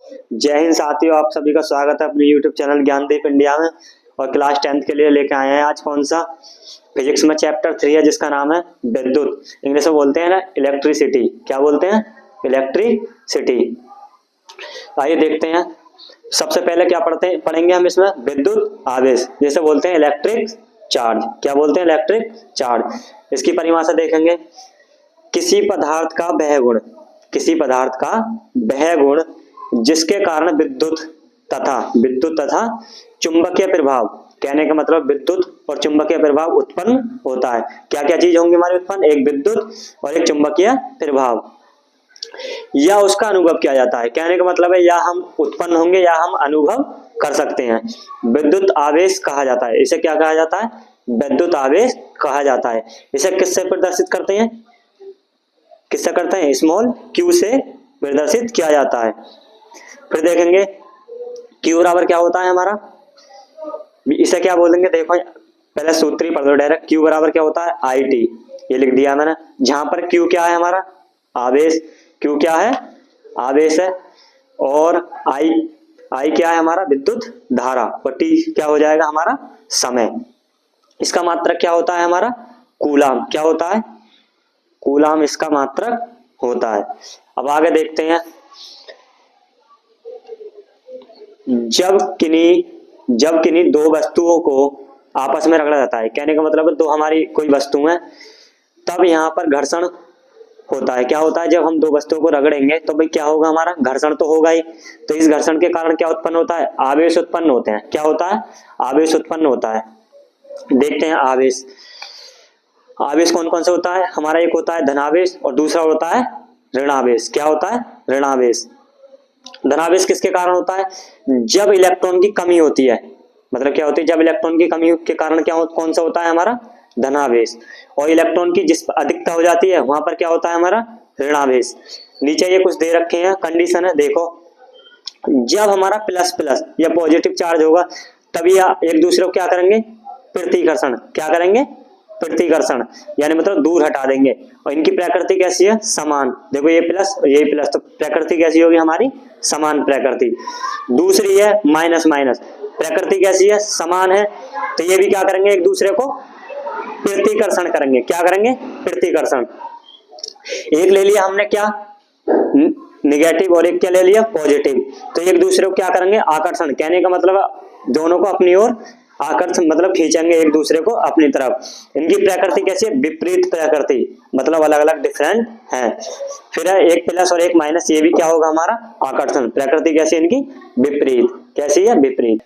जय हिंद साथियों, आप सभी का स्वागत है अपने YouTube चैनल ज्ञानदीप इंडिया में। और क्लास 10th के लिए लेके आए हैं आज कौन सा फिजिक्स में चैप्टर 3 है जिसका नाम है विद्युत। इंग्लिश में बोलते हैं ना इलेक्ट्रिसिटी। क्या बोलते हैं? इलेक्ट्रिसिटी। आइए देखते हैं। सबसे पहले क्या पढ़ेंगे हम इसमें विद्युत आवेश, जैसे बोलते हैं इलेक्ट्रिक चार्ज। क्या बोलते हैं? Electric charge. इसकी परिभाषा देखेंगे। किसी पदार्थ का वह गुण, किसी पदार्थ का वह गुण जिसके कारण विद्युत तथा चुंबकीय प्रभाव, कहने का मतलब विद्युत और चुंबकीय प्रभाव उत्पन्न होता है। क्या क्या चीज होंगी हमारे उत्पन्न? एक विद्युत और एक चुंबकीय प्रभाव, या उसका अनुभव किया जाता है। कहने का मतलब है या हम उत्पन्न होंगे या हम अनुभव कर सकते हैं। विद्युत आवेश कहा जाता है। इसे क्या कहा जाता है? विद्युत आवेश कहा जाता है। इसे किससे प्रदर्शित करते हैं? किससे करते हैं? स्मॉल क्यू से प्रदर्शित किया जाता है। फिर देखेंगे क्यू बराबर क्या होता है हमारा, इसे क्या बोलेंगे? देखो पहले सूत्र ही पढ़ लो डायरेक्ट। क्यू बराबर क्या होता है? I T. ये लिख दिया मैंने। जहां पर क्यू क्या है हमारा? आवेश। क्यू क्या है? आवेश है। और आई क्या है हमारा? विद्युत धारा। और टी क्या हो जाएगा हमारा? समय। इसका मात्रक क्या होता है हमारा? कूलाम। क्या होता है? कूलाम इसका मात्रक होता है। अब आगे देखते हैं। जब किन्हीं दो वस्तुओं को आपस में रगड़ा जाता है, कहने का मतलब है दो हमारी कोई वस्तु है, तब यहाँ पर घर्षण होता है। क्या होता है? जब हम दो वस्तुओं को रगड़ेंगे तो भाई क्या होगा हमारा? घर्षण तो होगा ही। तो इस घर्षण के कारण क्या उत्पन्न होता है? आवेश उत्पन्न होते हैं। क्या होता है? आवेश उत्पन्न होता है। देखते हैं आवेश। आवेश कौन कौन सा होता है हमारा? एक होता है धनावेश और दूसरा होता है ऋणावेश। क्या होता है? ऋणावेश। धनावेश किसके कारण होता है? जब इलेक्ट्रॉन की कमी होती है। मतलब क्या होती है? जब इलेक्ट्रॉन की कमी के कारण कौन सा होता है हमारा? धनावेश। और इलेक्ट्रॉन की जिस अधिकता हो जाती है वहां पर क्या होता है हमारा? ऋणावेश। नीचे ये कुछ दे रखे हैं, कंडीशन है देखो। जब हमारा प्लस प्लस या पॉजिटिव चार्ज होगा तभी एक दूसरे को क्या करेंगे? प्रतिकर्षण। क्या करेंगे? प्रतिकर्षण, यानी मतलब दूर हटा देंगे। और इनकी प्रकृति कैसी है? समान। देखो ये प्लस और ये प्लस, तो प्रकृति कैसी होगी हमारी? समान प्रकृति। दूसरी है माइनस माइनस, प्रकृति कैसी है? समान है। तो ये भी क्या करेंगे? एक दूसरे को प्रतिकर्षण करेंगे। क्या करेंगे? प्रतिकर्षण। एक ले लिया हमने क्या? निगेटिव, और एक क्या ले लिया? पॉजिटिव। तो एक दूसरे को क्या करेंगे? आकर्षण। कहने का मतलब दोनों को अपनी ओर आकर्षण, मतलब खींचेंगे एक दूसरे को अपनी तरफ। इनकी प्रकृति कैसी है? विपरीत प्रकृति, मतलब अलग अलग डिफरेंट है। फिर है एक प्लस और एक माइनस, ये भी क्या होगा हमारा? आकर्षण। प्रकृति कैसी है इनकी? विपरीत। कैसी है? विपरीत।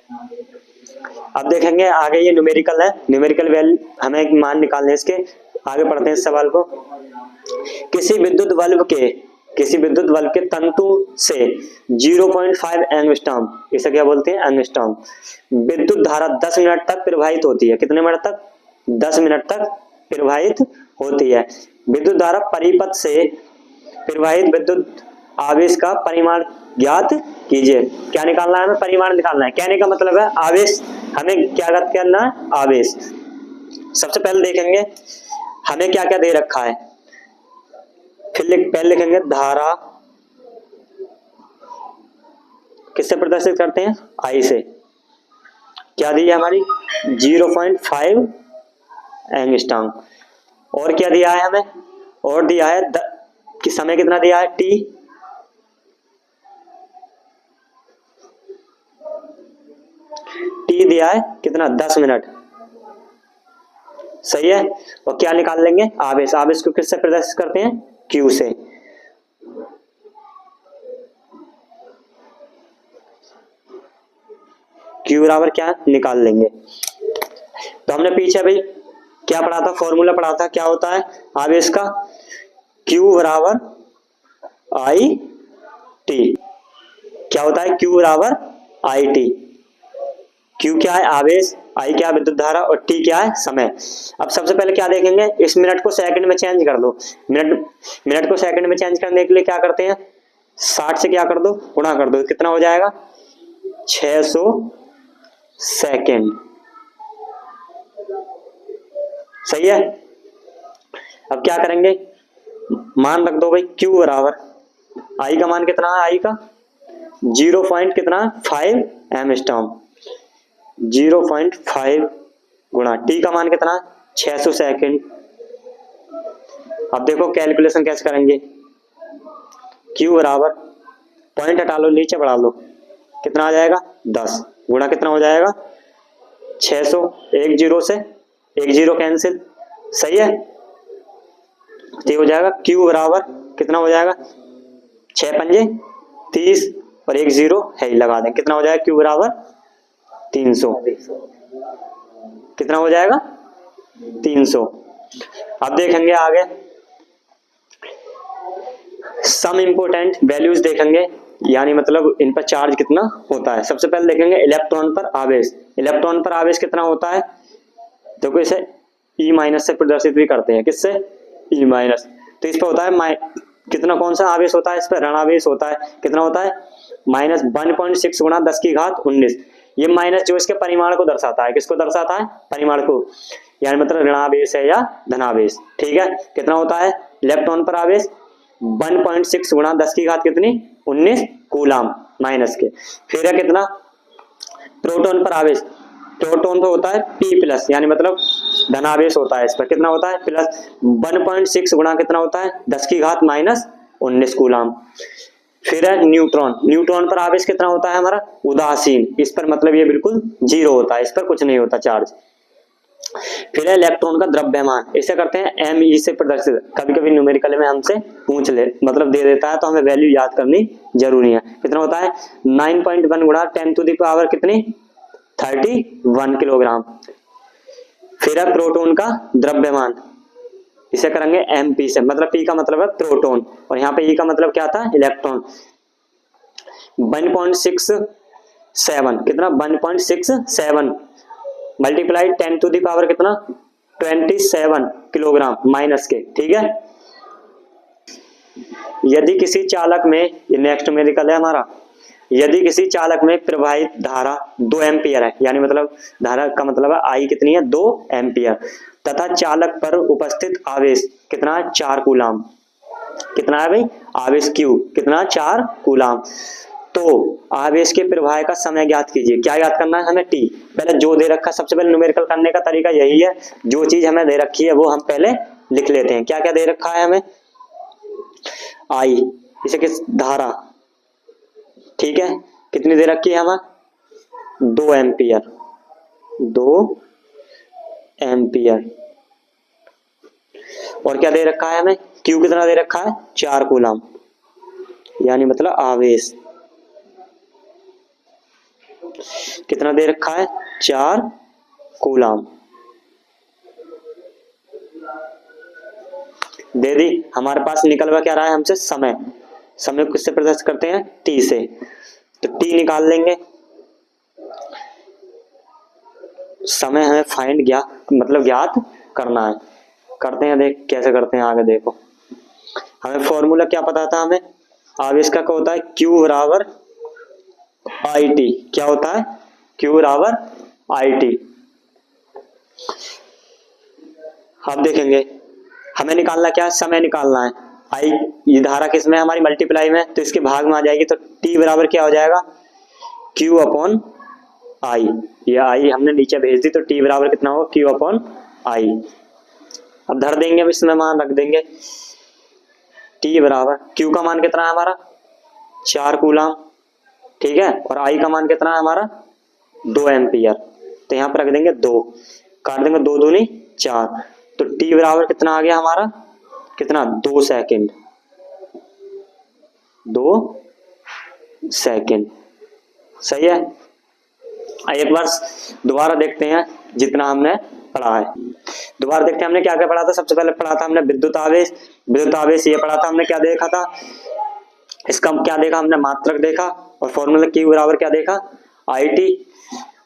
अब देखेंगे आगे, ये न्यूमेरिकल है। न्यूमेरिकल वैल्यू हमें एक मान निकालने इसके। आगे पढ़ते हैं इस सवाल को। किसी विद्युत बल्ब के तंतु से 0.5 एंगस्ट्रॉम, इसे क्या बोलते हैं? एंगस्ट्रॉम, विद्युत धारा 10 मिनट तक प्रवाहित होती है। कितने मिनट तक? 10 मिनट तक प्रवाहित होती है। विद्युत धारा परिपथ से प्रवाहित विद्युत आवेश का परिमाण ज्ञात कीजिए। क्या निकालना है हमें? परिमाण निकालना है। कहने का मतलब है आवेश हमें क्या ज्ञात करना है? आवेश। सबसे पहले देखेंगे हमें क्या क्या दे रखा है। फिर पहले लिखेंगे धारा किससे प्रदर्शित करते हैं? आई से। क्या दी है हमारी? 0.5 एंगस्ट्रॉम। और क्या दिया है हमें? और दिया है कि समय कितना दिया है? टी। टी दिया है कितना? 10 मिनट। सही है। और क्या निकाल लेंगे? आवेश। आवेश को किससे प्रदर्शित करते हैं? क्यू से। क्यू बराबर क्या निकाल लेंगे? तो हमने पीछे भाई क्या पढ़ा था? फॉर्मूला पढ़ा था। क्या होता है आवेश का? क्यू बराबर आई टी। क्या होता है? क्यू बराबर आई टी। क्यू क्या है? आवेश। आई क्या? विद्युत धारा। और टी क्या है? समय। अब सबसे पहले क्या देखेंगे? इस मिनट को सेकंड में चेंज कर दो। मिनट को सेकंड में चेंज करने के लिए क्या करते हैं? 60 से क्या कर दो? गुणा कर दो। कितना हो जाएगा? 600 सेकेंड। सही है। अब क्या करेंगे? मान रख दो भाई क्यू बराबर, आई का मान कितना है? आई का 0 पॉइंट कितना 5 एंगस्ट्रॉम, 0.5 गुणा टी का मान कितना 600 सेकंड। अब देखो कैलकुलेशन कैसे करेंगे, Q बराबर पॉइंट हटा लो नीचे बढ़ा लो, कितना आ जाएगा 10 गुणा कितना हो जाएगा 600, एक जीरो से एक जीरो कैंसिल, सही है। तो हो जाएगा Q बराबर कितना हो जाएगा 6 पंजे 30 और एक जीरो है ही लगा दें, कितना हो जाएगा Q बराबर 300, कितना हो जाएगा 300। अब देखेंगे आगे सम इम्पोर्टेंट वैल्यूज देखेंगे, यानी मतलब इन पर चार्ज कितना होता है। सबसे पहले देखेंगे इलेक्ट्रॉन पर आवेश, इलेक्ट्रॉन पर आवेश कितना होता है, देखो इसे E माइनस से प्रदर्शित भी करते हैं, किससे E माइनस। तो इस पर होता है कितना, कौन सा आवेश होता है, इस पर ऋणावेश होता है, कितना होता है -1.6 गुणा 10 की घात 19। ये माइनस जो इसके परिमाण को दर्शाता है, किसको दर्शाता है, परिमाण को, यानी मतलब ऋणावेश है या धनावेश, ठीक है। कितना होता है इलेक्ट्रॉन पर आवेश 1.6 गुणा 10 की घात कितनी 19 कूलाम माइनस के। फिर है कितना प्रोटॉन पर आवेश, प्रोटॉन पर होता है P प्लस, यानी मतलब धनावेश होता है, इस पर कितना होता है प्लस 1.6 गुणा कितना होता है 10 की घात -19 कूलाम। फिर है न्यूट्रॉन, न्यूट्रॉन पर आवेश कितना होता है हमारा उदासीन, इस पर मतलब ये बिल्कुल जीरो होता है, इस पर कुछ नहीं होता चार्ज। फिर है इलेक्ट्रॉन का द्रव्यमान, इसे करते हैं ME से प्रदर्शित, कभी कभी न्यूमेरिकल में हमसे पूछ ले मतलब दे देता है तो हमें वैल्यू याद करनी जरूरी है। कितना होता है 9.1 गुणा 10 टू द पावर कितनी 31 किलोग्राम। फिर है प्रोटॉन का द्रव्यमान, इसे करेंगे MP से, मतलब P का मतलब है प्रोटॉन और यहाँ पे E का मतलब क्या था इलेक्ट्रॉन। 1.67 कितना 1.67 मल्टीप्लाई 10 टू दी पावर कितना 27 किलोग्राम माइनस के, ठीक है। यदि किसी चालक में, ये नेक्स्ट न्यूमेरिकल है हमारा, यदि किसी चालक में प्रवाहित धारा 2 एम्पियर है, यानी मतलब धारा का मतलब है I कितनी है 2 एम्पियर, तथा चालक पर उपस्थित आवेश कितना है 4 कूलाम, कितना है भाई आवेश Q कितना 4 कूलाम, तो आवेश के प्रवाह का समय ज्ञात कीजिए। क्या ज्ञात करना है हमें T, पहले जो दे रखा, सबसे पहले न्यूमेरिकल करने का तरीका यही है, जो चीज हमें दे रखी है वो हम पहले लिख लेते हैं। क्या क्या दे रखा है हमें I, इसे किस धारा, ठीक है, कितनी दे रखी है हमें 2 एम्पियर, 2 एम्पियर, और क्या दे रखा है हमें Q कितना दे रखा है 4 कूलाम, यानी मतलब आवेश कितना दे रखा है 4 कूलाम दे दी। हमारे पास निकल हुआ क्या रहा है हमसे समय, समय को किससे प्रदर्शित करते हैं T से, तो T निकाल लेंगे। समय हमें फाइंड ज्ञात करना है, करते हैं, देख कैसे करते हैं आगे देखो। हमें फॉर्मूला क्या पता था हमें, आवेश का क्या होता है Q बराबर IT, क्या होता है Q बराबर IT। अब देखेंगे हमें निकालना क्या है, समय निकालना है। I ये धारा किस में हमारी मल्टीप्लाई में, तो इसके भाग में आ जाएगी, तो T बराबर क्या हो जाएगा Q अपॉन I, ये I हमने नीचे भेज दी, तो T बराबर कितना होगा Q अपॉन I। अब धर देंगे, अब इसमें मान रख देंगे, T बराबर Q का मान कितना है हमारा 4 कूलाम, ठीक है, और I का मान कितना है हमारा 2 एम्पियर, तो यहाँ पर रख देंगे 2, काट देंगे 2 दूनी 4, तो T बराबर कितना आ गया हमारा कितना 2 सेकेंड, 2 सेकेंड, सही है। एक बार दोबारा देखते हैं जितना हमने पढ़ा है, दोबारा देखते हैं हमने क्या क्या पढ़ा था। सबसे पहले पढ़ा था हमने विद्युत आवेश, विद्युत आवेश ये पढ़ा था हमने, क्या देखा था इसका, क्या देखा हमने मात्रक देखा, और फॉर्मूला Q बराबर क्या देखा IT।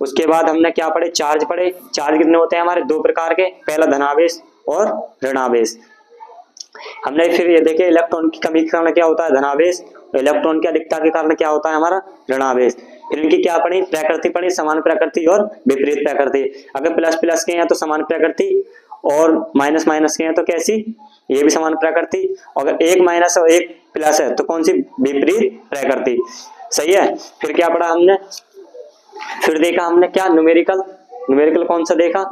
उसके बाद हमने क्या पढ़े, चार्ज पढ़े। चार्ज कितने होते हैं हमारे 2 प्रकार के, पहला धनावेश और ऋणावेश। हमने फिर ये देखे इलेक्ट्रॉन की कमी के कारण क्या होता है धनावेश, इलेक्ट्रॉन की अधिकता के कारण क्या होता है हमारा ऋणावेश। फिर इनकी क्या पढ़ी, प्रकृति पढ़ी, समान प्रकृति और विपरीत प्रकृति। अगर प्लस प्लस के हैं तो समान प्रकृति, और माइनस माइनस के हैं तो कैसी, ये भी समान प्रकृति। अगर एक माइनस और एक प्लस है तो कौन सी, विपरीत प्रकृति। सही है। फिर क्या पढ़ा हमने, फिर देखा हमने क्या, न्यूमेरिकल कौन सा देखा,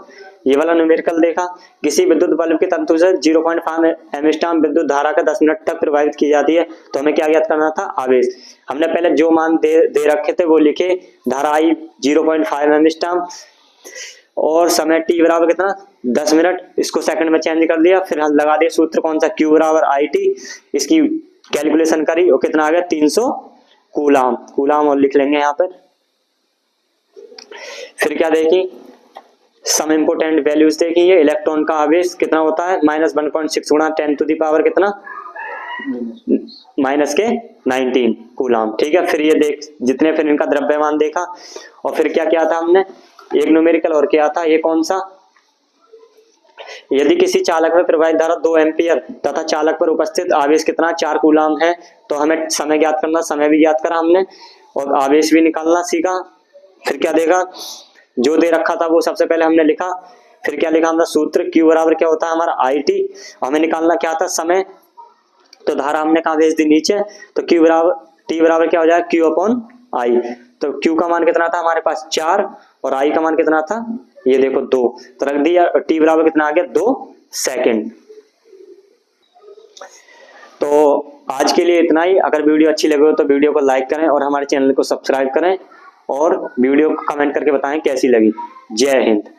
ये वाला न्यूमेरिकल देखा। किसी विद्युत बल्ब के तंतु से 0.5 एंगस्ट्रॉम विद्युत धारा का 10 मिनट तक प्रवाहित की जाती है, तो हमें क्या ज्ञात करना था, आवेश। हमने पहले जो मान दे रखे थे वो लिखे, धारा आई 0.5 एंगस्ट्रॉम और समय t बराबर कितना 10 मिनट, इसको सेकंड में चेंज कर दिया। फिर हम लगा दिया सूत्र कौन सा, q बराबर IT, इसकी कैलकुलेशन करी और कितना आ गया 300 कूलाम और लिख लेंगे यहाँ पर। फिर क्या देखी, सम इम्पोर्टेंट वैल्यूज देखी, ये इलेक्ट्रॉन का आवेश कितना होता है, -1.6 गुणा 10 टू द पावर कितना, -19 कूलाम। ठीक है, फिर ये देख जितने, फिर इनका द्रव्यमान देखा। और फिर क्या किया था हमने, एक न्यूमेरिकल और किया था, ये कौन सा, यदि किसी चालक में प्रवाहित धारा 2 एम्पियर तथा चालक पर उपस्थित आवेश कितना 4 कूलाम है, तो हमें समय ज्ञात करना, समय भी ज्ञात करा हमने और आवेश भी निकालना सीखा। फिर क्या देखा, जो दे रखा था वो सबसे पहले हमने लिखा। फिर क्या लिखा हमने, सूत्र Q बराबर क्या होता है हमारा IT, हमें निकालना क्या था, समय। तो धारा हमने कहाँ भेज दी, नीचे, तो T बराबर क्या हो जाएगा, Q/I। तो Q का मान कितना था हमारे पास 4 और I का मान कितना था, ये देखो 2, तो रख दिया। T बराबर कितना आ गया 2 सेकेंड। तो आज के लिए इतना ही। अगर वीडियो अच्छी लगे हो तो वीडियो को लाइक करें और हमारे चैनल को सब्सक्राइब करें और वीडियो को कमेंट करके बताएं कैसी लगी। जय हिंद।